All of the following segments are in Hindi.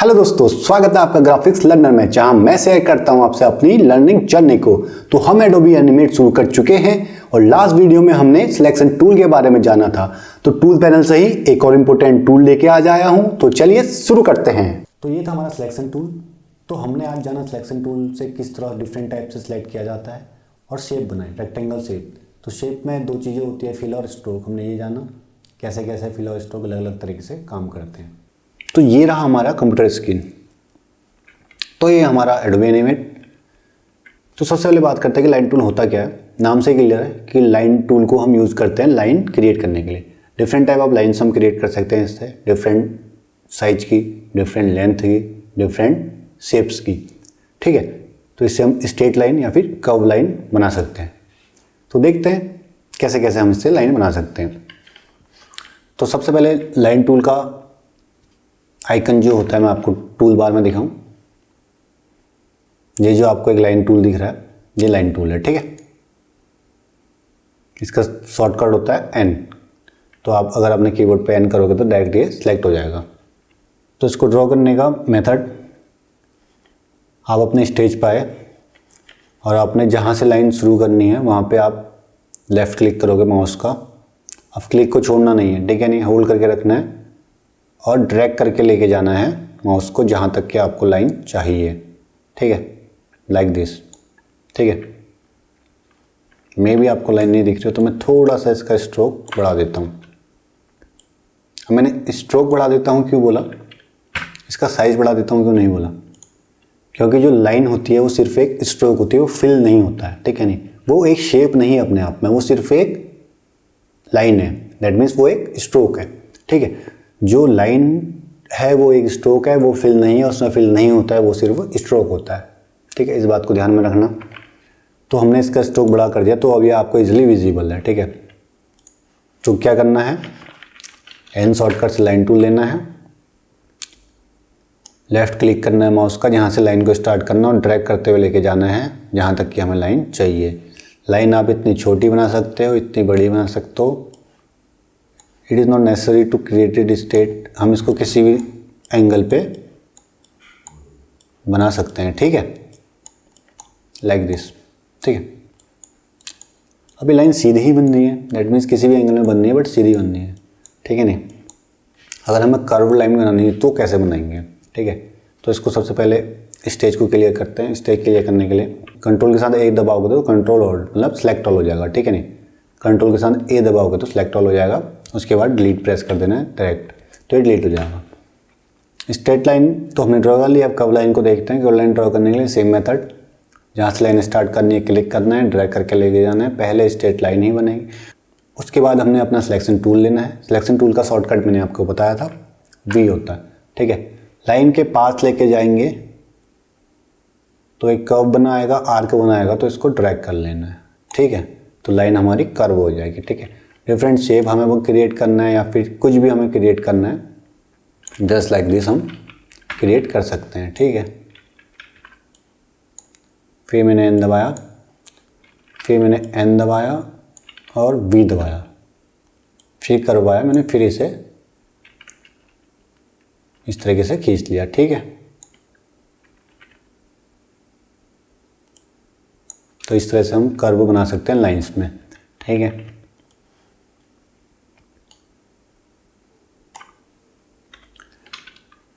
हेलो दोस्तों, स्वागत है आपका ग्राफिक्स लर्नर में, जहां मैं शेयर करता हूं आपसे अपनी लर्निंग जर्नी को। तो हम एडोबी एनिमेट शुरू कर चुके हैं और लास्ट वीडियो में हमने सिलेक्शन टूल के बारे में जाना था। तो टूल पैनल से ही एक और इम्पोर्टेंट टूल लेके आ जाया हूं, तो चलिए शुरू करते हैं। तो ये था हमारा सिलेक्शन टूल। तो हमने आज जाना सिलेक्शन टूल से किस तरह डिफरेंट टाइप से सिलेक्ट किया जाता है और शेप बनाए, रेक्टेंगल शेप। तो शेप में दो चीज़ें होती है, फिल और स्ट्रोक। हमने ये जाना कैसे कैसे फिल और स्ट्रोक अलग अलग तरीके से काम करते हैं। तो ये रहा हमारा कंप्यूटर स्क्रीन। तो ये हमारा एडोबी एनिमेट। तो सबसे पहले बात करते हैं कि लाइन टूल होता क्या है। नाम से क्लियर है कि लाइन टूल को हम यूज़ करते हैं लाइन क्रिएट करने के लिए। डिफरेंट टाइप ऑफ लाइन्स हम क्रिएट कर सकते हैं इससे, डिफरेंट साइज की, डिफरेंट लेंथ की, डिफरेंट शेप्स की। ठीक है, तो इससे हम स्ट्रेट लाइन या फिर कर्व लाइन बना सकते हैं। तो देखते हैं कैसे कैसे हम इससे लाइन बना सकते हैं। तो सबसे पहले लाइन टूल का आइकन जो होता है मैं आपको टूल बार में दिखाऊं। ये जो आपको एक लाइन टूल दिख रहा है, ये लाइन टूल है। ठीक है, इसका शॉर्टकट होता है एन। तो आप अगर अपने कीबोर्ड पे एन करोगे तो डायरेक्ट ये सिलेक्ट हो जाएगा। तो इसको ड्रॉ करने का मेथड, आप अपने स्टेज पर आए और आपने जहाँ से लाइन शुरू करनी है वहाँ पे आप लेफ़्ट क्लिक करोगे माउस का। अब क्लिक को छोड़ना नहीं है, ठीक है, नहीं होल्ड करके रखना है और ड्रैग करके लेके जाना है माउस को जहाँ तक कि आपको लाइन चाहिए। ठीक है, लाइक दिस। ठीक है, मे भी आपको लाइन नहीं दिख रही हो तो मैं थोड़ा सा इसका स्ट्रोक बढ़ा देता हूँ। अब मैंने स्ट्रोक बढ़ा देता हूँ क्यों बोला, इसका साइज बढ़ा देता हूँ क्यों नहीं बोला, क्योंकि जो लाइन होती है वो सिर्फ एक स्ट्रोक होती है, वो फिल नहीं होता है। ठीक है, नहीं, वो एक शेप नहीं है अपने आप में, वो सिर्फ एक लाइन है। दैट मीन्स वो एक स्ट्रोक है। ठीक है, जो लाइन है वो एक स्ट्रोक है, वो फिल नहीं है, उसमें फिल नहीं होता है, वो सिर्फ स्ट्रोक होता है। ठीक है, इस बात को ध्यान में रखना। तो हमने इसका स्ट्रोक बड़ा कर दिया, तो अब ये आपको इजीली विजिबल है। ठीक है, तो क्या करना है, एन शॉर्टकट से लाइन टूल लेना है, लेफ़्ट क्लिक करना है माउस का, जहाँ से लाइन को स्टार्ट करना और ड्रैग करते हुए लेके जाना है जहाँ तक कि हमें लाइन चाहिए। लाइन आप इतनी छोटी बना सकते हो, इतनी बड़ी बना सकते हो। It is not necessary to created state. हम इसको किसी भी एंगल पे बना सकते हैं। ठीक है, लाइक दिस। ठीक है, अभी लाइन सीधी ही बन रही है, दैट मीन्स किसी भी एंगल में बन रही है बट सीधी बन रही है। ठीक है, नहीं, अगर हमें कर्व लाइन बनानी है तो कैसे बनाएंगे। ठीक है, तो इसको सबसे पहले स्टेज को क्लियर करते हैं। स्टेज क्लियर करने के लिए कंट्रोल के साथ ए दबाओगे तो कंट्रोल ऑल मतलब सेलेक्ट ऑल हो जाएगा। ठीक है, नहीं, कंट्रोल के साथ ए दबाओगे तो सेलेक्ट ऑल हो जाएगा। उसके बाद डिलीट प्रेस कर देना है डायरेक्ट, तो ये डिलीट हो जाएगा। स्ट्रेट लाइन तो हमने ड्रॉ कर लिया। अब कर्व लाइन को देखते हैं। कर्व लाइन ड्रॉ करने के लिए सेम मेथड, जहाँ से लाइन स्टार्ट करनी है क्लिक करना है, ड्रैग करके लेके जाना है। पहले स्ट्रेट लाइन ही बनेगी, उसके बाद हमने अपना सिलेक्शन टूल लेना है। सिलेक्शन टूल का शॉर्टकट मैंने आपको बताया था, वी होता है। ठीक है, लाइन के पास लेके जाएंगे तो एक कर्व बनाएगा, आर्क बनाएगा, तो इसको ड्रैग कर लेना है। ठीक है, तो लाइन हमारी कर्व हो जाएगी। ठीक है, डिफरेंट शेप हमें वो क्रिएट करना है या फिर कुछ भी हमें क्रिएट करना है, जस्ट लाइक दिस हम क्रिएट कर सकते हैं। ठीक है, फिर मैंने एन दबाया, फिर मैंने एन दबाया और वी दबाया, फिर करवाया मैंने, फिर इसे इस तरीके से खींच लिया। ठीक है, तो इस तरह से हम कर्व बना सकते हैं लाइंस में। ठीक है,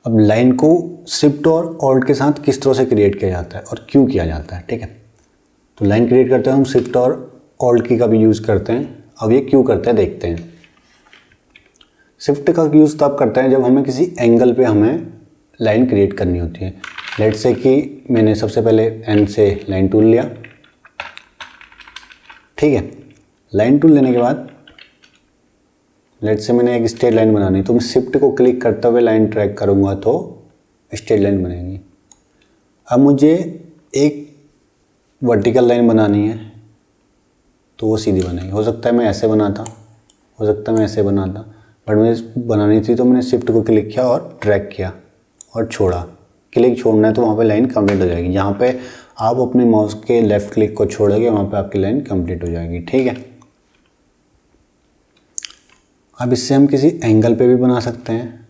अब लाइन को शिफ्ट और ऑल्ट के साथ किस तरह से क्रिएट किया जाता है और क्यों किया जाता है। ठीक है, तो लाइन क्रिएट करते हैं हम शिफ्ट और ऑल्ट की का भी यूज़ करते हैं। अब ये क्यों करते हैं देखते हैं। शिफ्ट का यूज़ तब करते हैं जब हमें किसी एंगल पे हमें लाइन क्रिएट करनी होती है। लेट से कि मैंने सबसे पहले एन से लाइन टूल लिया। ठीक है, लाइन टूल लेने के बाद लेट से मैंने एक स्ट्रेट लाइन बनानी, तो मैं शिफ्ट को क्लिक करते हुए लाइन ट्रैक करूँगा तो स्ट्रेट लाइन बनेगी। अब मुझे एक वर्टिकल लाइन बनानी है तो वो सीधी बनेगी। हो सकता है मैं ऐसे बनाता, हो सकता है मैं ऐसे बनाता, बट मुझे बनानी थी तो मैंने शिफ्ट को क्लिक किया और ट्रैक किया और छोड़ा। क्लिक छोड़ना है तो वहाँ पे लाइन कंप्लीट हो जाएगी। जहाँ पे आप अपने माउस के लेफ़्ट क्लिक को छोड़ोगे वहाँ पे आपकी लाइन कंप्लीट हो जाएगी। ठीक है, अब इससे हम किसी एंगल पे भी बना सकते हैं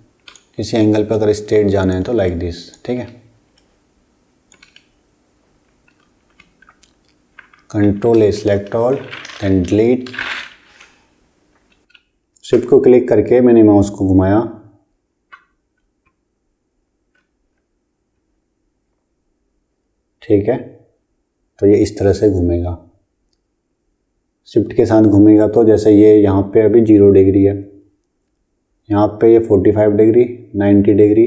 किसी एंगल पे अगर स्ट्रेट जाना है तो लाइक दिस, ठीक है। Control A, select all, then delete. Shift को क्लिक करके मैंने माउस को घुमाया, ठीक है, तो ये इस तरह से घूमेगा। शिफ्ट के साथ घूमेगा तो जैसे ये यहाँ पे अभी 0 डिग्री है, यहाँ पे ये 45 डिग्री, 90 डिग्री,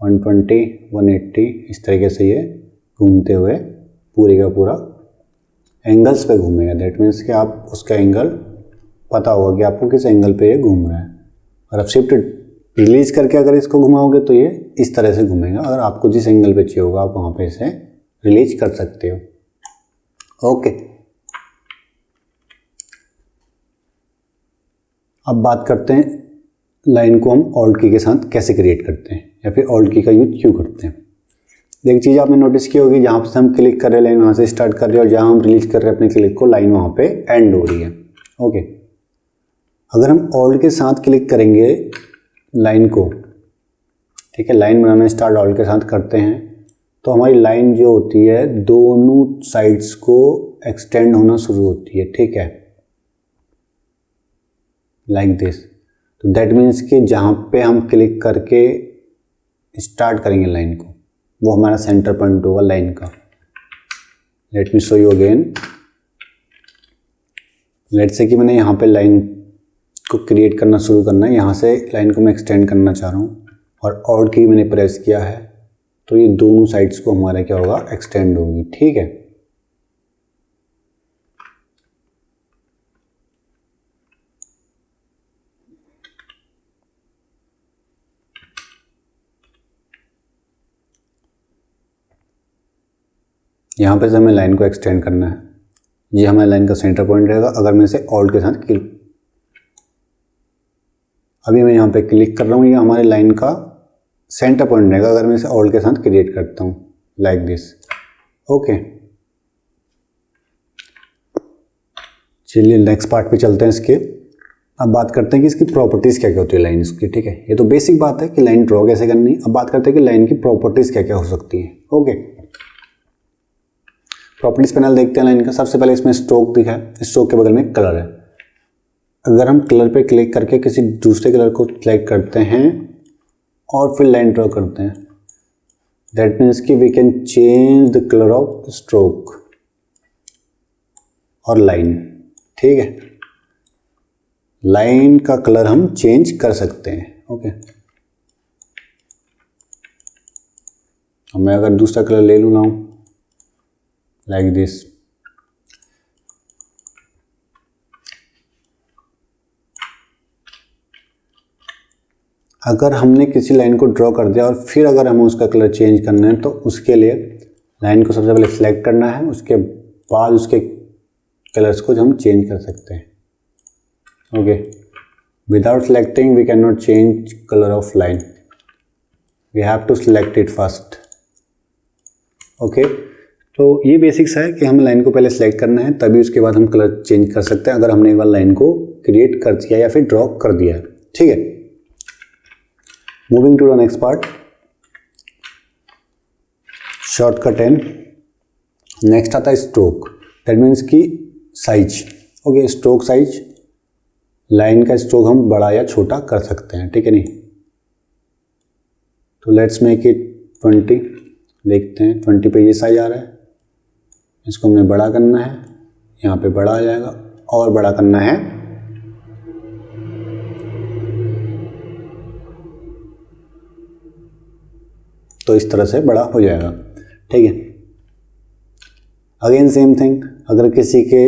120, 180, इस तरीके से ये घूमते हुए पूरे का पूरा एंगल्स पे घूमेगा। दैट मीन्स कि आप उसका एंगल पता होगा कि आपको किस एंगल पे ये घूम रहा है। और अब शिफ्ट रिलीज करके अगर इसको घुमाओगे तो ये इस तरह से घूमेगा। अगर आपको जिस एंगल पे चाहिए होगा आप वहाँ पे इसे रिलीज कर सकते हो। ओके, अब बात करते हैं लाइन को हम ऑल्ट की के साथ कैसे क्रिएट करते हैं या फिर ऑल्ट की का यूज क्यों करते हैं। एक चीज़ आपने नोटिस की होगी, जहाँ से हम क्लिक कर रहे हैं लाइन वहाँ से स्टार्ट कर रहे हैं, और जहाँ हम रिलीज कर रहे हैं अपने क्लिक को लाइन वहाँ पे एंड हो रही है। ओके, अगर हम ऑल्ट के साथ क्लिक करेंगे लाइन को, ठीक है, लाइन बनाना स्टार्ट ऑल्ट के साथ करते हैं तो हमारी लाइन जो होती है दोनों साइड्स को एक्सटेंड होना शुरू होती है, ठीक है, लाइक दिस। तो दैट मीन्स कि जहाँ पे हम क्लिक करके स्टार्ट करेंगे लाइन को वो हमारा सेंटर पॉइंट होगा लाइन का। Let me show you again. Let's say कि मैंने यहाँ पे लाइन को क्रिएट करना शुरू करना है, यहाँ से लाइन को मैं एक्सटेंड करना चाह रहा हूँ और ऑल्ट की मैंने प्रेस किया है तो ये दोनों साइड्स को हमारा क्या होगा, एक्सटेंड होगी, ठीक है। यहाँ पे से हमें लाइन को एक्सटेंड करना है, ये हमारे लाइन का सेंटर पॉइंट रहेगा। अगर मैं इसे ऑल्ट के साथ क्लिक, अभी मैं यहाँ पे क्लिक कर रहा हूँ, ये हमारे लाइन का सेंटर पॉइंट रहेगा अगर मैं इसे ऑल्ट के साथ क्रिएट करता हूँ लाइक दिस। ओके, चलिए नेक्स्ट पार्ट पे चलते हैं इसके। अब बात करते हैं कि इसकी प्रॉपर्टीज़ क्या क्या होती है लाइन की, ठीक है। ये तो बेसिक बात है कि लाइन ड्रॉ कैसे करनी है। अब बात करते हैं कि लाइन की प्रॉपर्टीज़ क्या क्या हो सकती है। ओके, प्रॉपर्टीज पैनल देखते हैं लाइन का। सबसे पहले इसमें स्ट्रोक दिखा है, स्ट्रोक के बगल में कलर है। अगर हम कलर पे क्लिक करके किसी दूसरे कलर को सिलेक्ट करते हैं और फिर लाइन ड्रॉ करते हैं, दैट मीन्स कि we can change the colour of stroke और लाइन, ठीक है। लाइन का कलर हम चेंज कर सकते हैं। ओके, अब मैं अगर दूसरा कलर ले लूँ ना लाइक दिस, अगर हमने किसी लाइन को ड्रॉ कर दिया और फिर अगर हमें उसका कलर चेंज करना है तो उसके लिए लाइन को सबसे पहले सिलेक्ट करना है, उसके बाद उसके कलर्स को हम चेंज कर सकते हैं। Okay, without selecting we can not change colour of line, we have to select it first. Okay, तो ये बेसिक्स है कि हमें लाइन को पहले सिलेक्ट करना है तभी उसके बाद हम कलर चेंज कर सकते हैं अगर हमने एक बार लाइन को क्रिएट कर दिया या फिर ड्रॉ कर दिया है, ठीक है। Moving to the next part, shortcut and next आता है स्ट्रोक। दैट मीन्स की size. Okay, stroke size, line का स्ट्रोक हम बड़ा या छोटा कर सकते हैं, ठीक है नहीं। तो लेट्स मेक इट 20, देखते हैं 20 पे ये साइज आ रहा है, इसको हमें बड़ा करना है, यहाँ पे बड़ा आ जाएगा और बड़ा करना है तो इस तरह से बड़ा हो जाएगा, ठीक है। अगेन सेम थिंग, अगर किसी के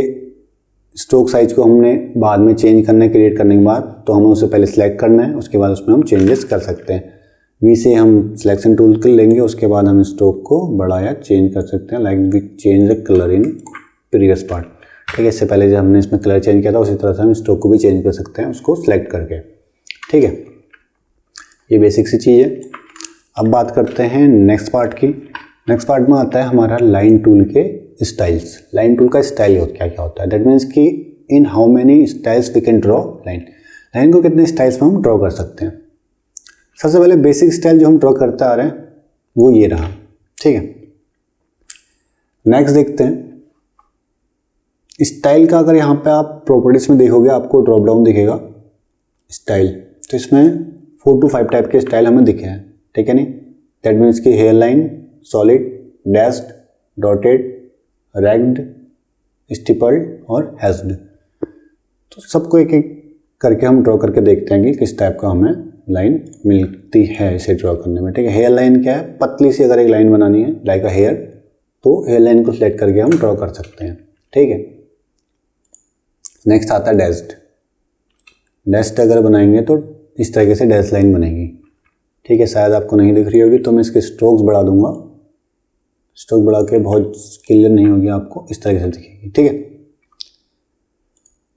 स्ट्रोक साइज को हमने बाद में चेंज करना है क्रिएट करने के बाद तो हमें उसे पहले सिलेक्ट करना है, उसके बाद उसमें हम चेंजेस कर सकते हैं। वी से हम सिलेक्शन टूल कर लेंगे, उसके बाद हम स्ट्रोक को बड़ा या चेंज कर सकते हैं, like we change the colour in previous part, ठीक है। इससे पहले जब हमने इसमें कलर चेंज किया था उसी तरह से हम स्ट्रोक को भी चेंज कर सकते हैं उसको सिलेक्ट करके, ठीक है। ये बेसिक सी चीज़ है। अब बात करते हैं नेक्स्ट पार्ट की। नेक्स्ट पार्ट में आता है हमारा लाइन टूल के स्टाइल्स। लाइन टूल का स्टाइल क्या क्या होता है, दैट मीन्स कि in how many styles we can draw line. Line को कितने स्टाइल्स में हम ड्रॉ कर सकते हैं। सबसे पहले बेसिक स्टाइल जो हम ड्रॉ करते आ रहे हैं वो ये रहा, ठीक है। नेक्स्ट देखते हैं स्टाइल का। अगर यहाँ पे आप प्रॉपर्टीज में देखोगे आपको ड्रॉप डाउन दिखेगा स्टाइल, तो इसमें 4 to 5 टाइप के स्टाइल हमें दिखे हैं, ठीक है नहीं। दैट मीन्स कि hair line, solid, dashed, dotted, ragged, stippled और हैज्ड। तो सबको एक एक करके हम ड्रॉ करके देखते हैं कि किस टाइप का हमें लाइन मिलती है इसे ड्रॉ करने में, ठीक है। हेयर लाइन क्या है, पतली सी अगर एक लाइन बनानी है लाइक अ हेयर, तो हेयर लाइन को सिलेक्ट करके हम ड्रॉ कर सकते हैं, ठीक है। नेक्स्ट आता है डैश्ड। डैश्ड अगर बनाएंगे तो इस तरीके से डैश लाइन बनेगी, ठीक है। शायद आपको नहीं दिख रही होगी तो मैं इसके स्ट्रोक्स बढ़ा दूंगा, स्ट्रोक बढ़ा के बहुत क्लियर नहीं होगी आपको, इस तरीके से दिखेगी, ठीक है।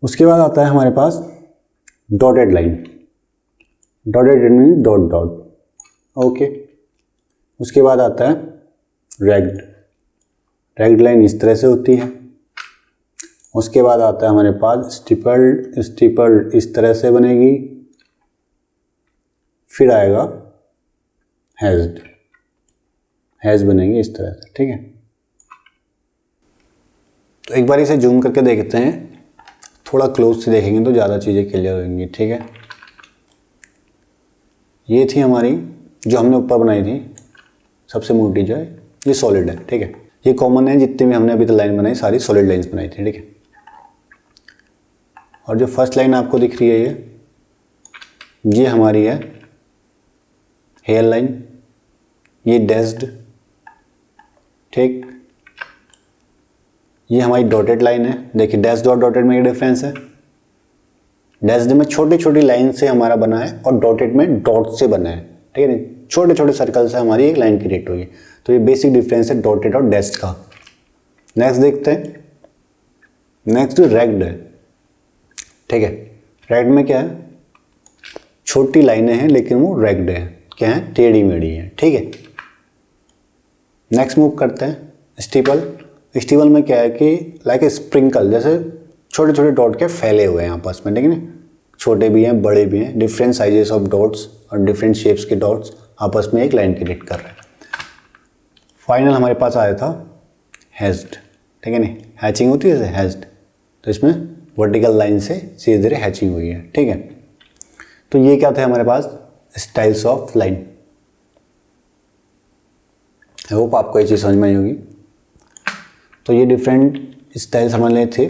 उसके बाद आता है हमारे पास dotted line. Dotted mean dot dot, okay. उसके बाद आता है रैग्ड। रैग्ड लाइन इस तरह से होती है। उसके बाद आता है हमारे पास स्टिपल्ड। स्टिपल्ड इस तरह से बनेगी। फिर आएगा हैज्ड। हैज बनेगी इस तरह से, ठीक है। तो एक बार इसे जूम करके देखते हैं, थोड़ा क्लोज से देखेंगे तो ज़्यादा चीज़ें क्लियर होंगी, ठीक है। ये थी हमारी जो हमने ऊपर बनाई थी सबसे मोटी जो है, ये सॉलिड है, ठीक है। ये कॉमन है, जितनी भी हमने अभी तक लाइन बनाई सारी सॉलिड लाइंस बनाई थी, ठीक है। और जो फर्स्ट लाइन आपको दिख रही है ये हमारी है हेयर लाइन, ये डैश्ड, ठीक। ये हमारी डॉटेड लाइन है। देखिए डैश डॉट डॉटेड में ये डिफरेंस है। डैश्ड में छोटी छोटी लाइन से हमारा बना है और डॉटेड में डॉट से बना है, ठीक है। छोटे छोटे सर्कल से हमारी एक लाइन क्रिएट हुई है। तो ये बेसिक डिफरेंस है डॉटेड और डैश्ड का। नेक्स्ट देखते हैं, नेक्स्ट रैग्ड है, ठीक है। रैग्ड में क्या है, छोटी लाइनें हैं लेकिन वो रैग्ड है, क्या है, टेढ़ी मेढ़ी है, ठीक है। नेक्स्ट मूव करते हैं स्टीपल। स्टीपल में क्या है कि लाइक ए स्प्रिंकल, जैसे छोटे छोटे डॉट के फैले हुए हैं आपस में, ठीक है ना। छोटे भी हैं बड़े भी हैं, डिफरेंट साइजेस ऑफ डॉट्स और डिफरेंट शेप्स के डॉट्स आपस में एक लाइन क्रिएट कर रहे हैं। फाइनल हमारे पास आया था हैज्ड, ठीक है नहीं। हैचिंग होती है जैसे हैज्ड, तो इसमें वर्टिकल लाइन से धीरे धीरे हैचिंग हुई है, ठीक है। तो ये क्या थे हमारे पास styles of line. I hope आपको ये चीज़ समझ में आई होगी। तो ये डिफरेंट स्टाइल्स हमारे थे